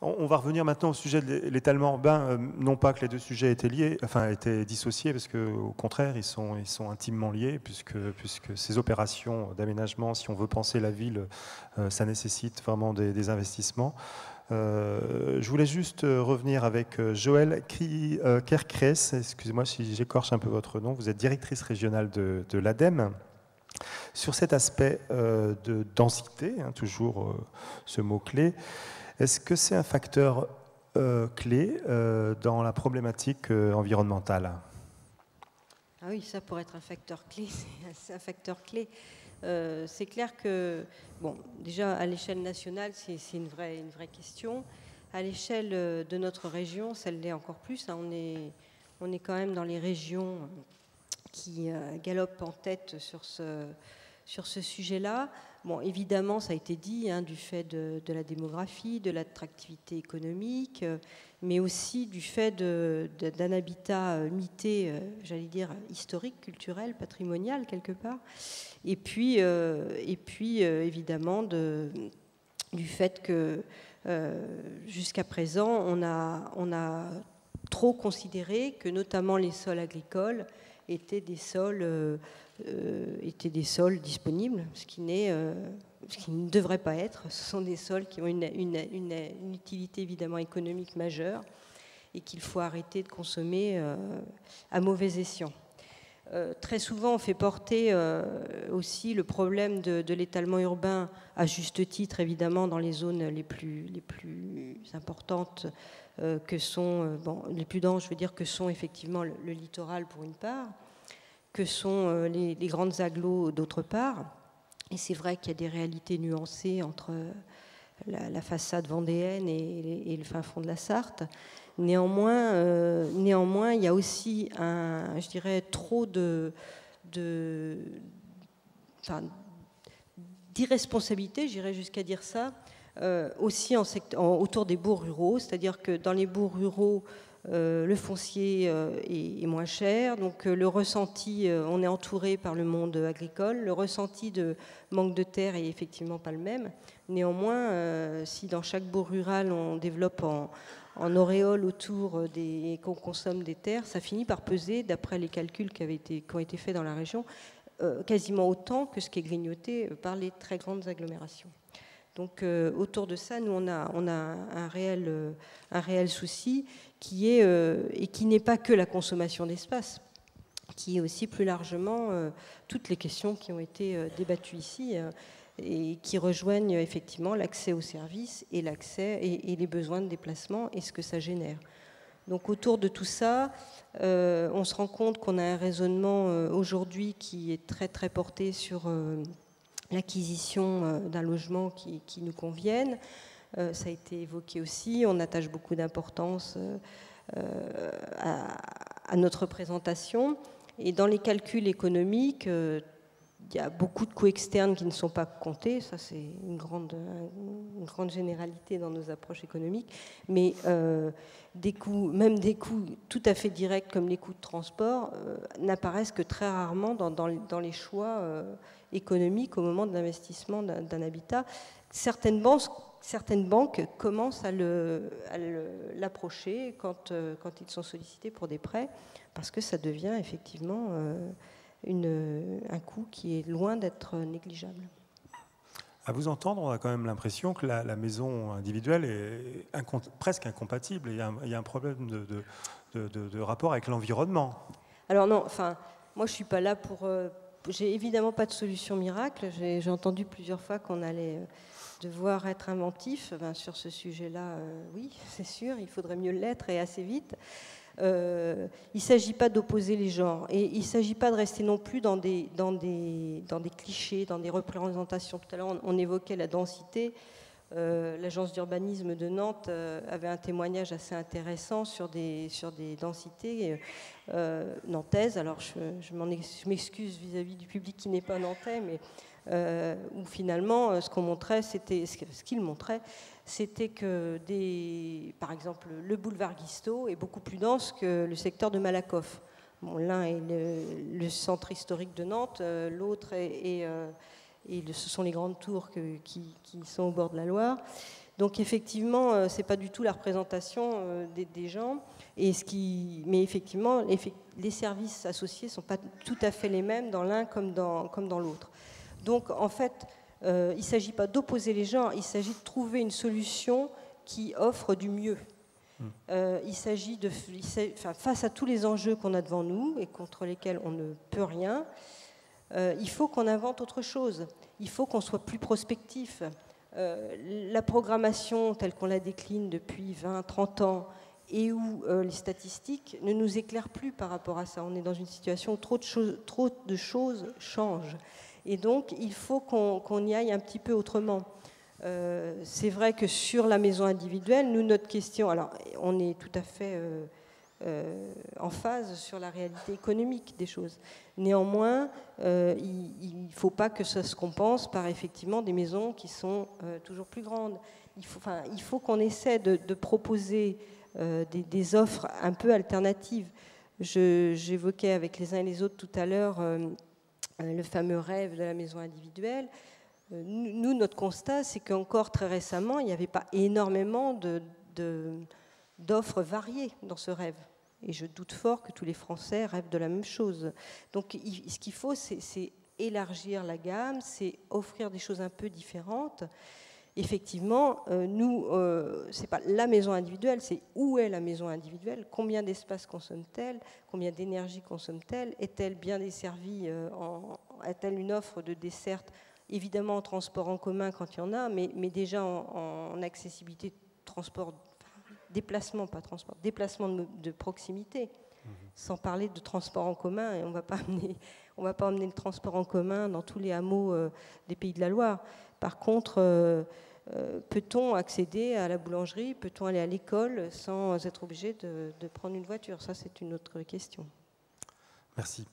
On va revenir maintenant au sujet de l'étalement urbain. Non pas que les deux sujets étaient liés, enfin étaient dissociés, parce qu'au contraire, ils sont intimement liés, puisque ces opérations d'aménagement, si on veut penser la ville, ça nécessite vraiment des investissements. Je voulais juste revenir avec Joëlle Kerkres, excusez-moi si j'écorche un peu votre nom, vous êtes directrice régionale de l'ADEME. Sur cet aspect de densité, hein, toujours ce mot-clé, est-ce que c'est un facteur clé dans la problématique environnementale? Ah oui, ça pour être un facteur clé, c'est un facteur clé. C'est clair que, bon, déjà à l'échelle nationale, c'est une vraie question. À l'échelle de notre région, ça l'est encore plus. Hein. On est quand même dans les régions qui galopent en tête sur ce sujet-là. Bon, évidemment, ça a été dit, hein, du fait de la démographie, de l'attractivité économique, mais aussi du fait d'un habitat mité, j'allais dire, historique, culturel, patrimonial, quelque part. Et puis évidemment, du fait que jusqu'à présent, on a trop considéré que notamment les sols agricoles étaient des sols disponibles, ce qui ne devrait pas être. Ce sont des sols qui ont une utilité évidemment économique majeure et qu'il faut arrêter de consommer à mauvais escient. Très souvent, on fait porter aussi le problème de l'étalement urbain, à juste titre évidemment, dans les zones les plus importantes que sont, les plus denses, je veux dire, que sont effectivement le littoral pour une part, que sont les grandes agglos d'autre part. Et c'est vrai qu'il y a des réalités nuancées entre la façade vendéenne et le fin fond de la Sarthe. Néanmoins, il y a aussi je dirais, trop d'irresponsabilité, j'irais jusqu'à dire ça, aussi autour des bourgs ruraux, c'est-à-dire que dans les bourgs ruraux, le foncier est moins cher, donc le ressenti, on est entouré par le monde agricole, le ressenti de manque de terre est effectivement pas le même. Néanmoins, si dans chaque bourg rural on développe en auréole autour et qu'on consomme des terres, ça finit par peser, d'après les calculs qui ont été faits dans la région, quasiment autant que ce qui est grignoté par les très grandes agglomérations. Donc autour de ça, nous on a un réel souci et qui n'est pas que la consommation d'espace, qui est aussi plus largement toutes les questions qui ont été débattues ici et qui rejoignent effectivement l'accès aux services et les besoins de déplacement et ce que ça génère. Donc autour de tout ça, on se rend compte qu'on a un raisonnement aujourd'hui qui est très très porté sur l'acquisition d'un logement qui nous convienne. Ça a été évoqué aussi, on attache beaucoup d'importance à notre présentation. Et dans les calculs économiques, il y a beaucoup de coûts externes qui ne sont pas comptés, ça c'est une grande généralité dans nos approches économiques, mais des coûts tout à fait directs comme les coûts de transport n'apparaissent que très rarement dans les choix économiques au moment de l'investissement d'un habitat. Certaines banques commencent à l'approcher quand ils sont sollicités pour des prêts, parce que ça devient effectivement un coût qui est loin d'être négligeable. À vous entendre, on a quand même l'impression que la maison individuelle est presque incompatible. Il y a un problème de rapport avec l'environnement. Alors non, enfin, moi je ne suis pas là pour... j'ai évidemment pas de solution miracle. J'ai entendu plusieurs fois qu'on allait devoir être inventif. Ben, sur ce sujet-là, oui, c'est sûr, il faudrait mieux l'être et assez vite. Il ne s'agit pas d'opposer les genres et il ne s'agit pas de rester non plus dans des clichés, dans des représentations. Tout à l'heure, on évoquait la densité. L'agence d'urbanisme de Nantes avait un témoignage assez intéressant sur des densités nantaises. Alors, je m'excuse vis-à-vis du public qui n'est pas nantais, mais où finalement, ce qu'il montrait, c'était que par exemple, le boulevard Guisteau est beaucoup plus dense que le secteur de Malakoff. Bon, l'un est le centre historique de Nantes, l'autre ce sont les grandes tours qui sont au bord de la Loire. Donc effectivement, ce n'est pas du tout la représentation des gens. Mais effectivement, les services associés ne sont pas tout à fait les mêmes dans l'un comme dans l'autre. Donc en fait, il ne s'agit pas d'opposer les genres, il s'agit de trouver une solution qui offre du mieux. Il s'agit face à tous les enjeux qu'on a devant nous et contre lesquels on ne peut rien, il faut qu'on invente autre chose. Il faut qu'on soit plus prospectif. La programmation telle qu'on la décline depuis 20, 30 ans et où les statistiques ne nous éclairent plus par rapport à ça. On est dans une situation où trop de choses changent. Et donc, il faut qu'on y aille un petit peu autrement. C'est vrai que sur la maison individuelle, nous, notre question, alors on est tout à fait en phase sur la réalité économique des choses. Néanmoins, il ne faut pas que ça se compense par effectivement des maisons qui sont toujours plus grandes. Il faut qu'on essaie de proposer des offres un peu alternatives. J'évoquais avec les uns et les autres tout à l'heure le fameux rêve de la maison individuelle. Nous, notre constat, c'est qu'encore très récemment, il n'y avait pas énormément d'offres variées dans ce rêve. Et je doute fort que tous les Français rêvent de la même chose. Donc, ce qu'il faut, c'est élargir la gamme, c'est offrir des choses un peu différentes. Effectivement, nous, c'est pas la maison individuelle, c'est où est la maison individuelle, combien d'espace consomme-t-elle, combien d'énergie consomme-t-elle, est-elle bien desservie, a-t-elle une offre de desserte, évidemment en transport en commun quand il y en a, mais déjà en accessibilité, transport, déplacement, pas transport, déplacement de proximité, sans parler de transport en commun, et on ne va pas emmener le transport en commun dans tous les hameaux des Pays de la Loire. Par contre, peut-on accéder à la boulangerie, peut-on aller à l'école sans être obligé de prendre une voiture? Ça, c'est une autre question. Merci.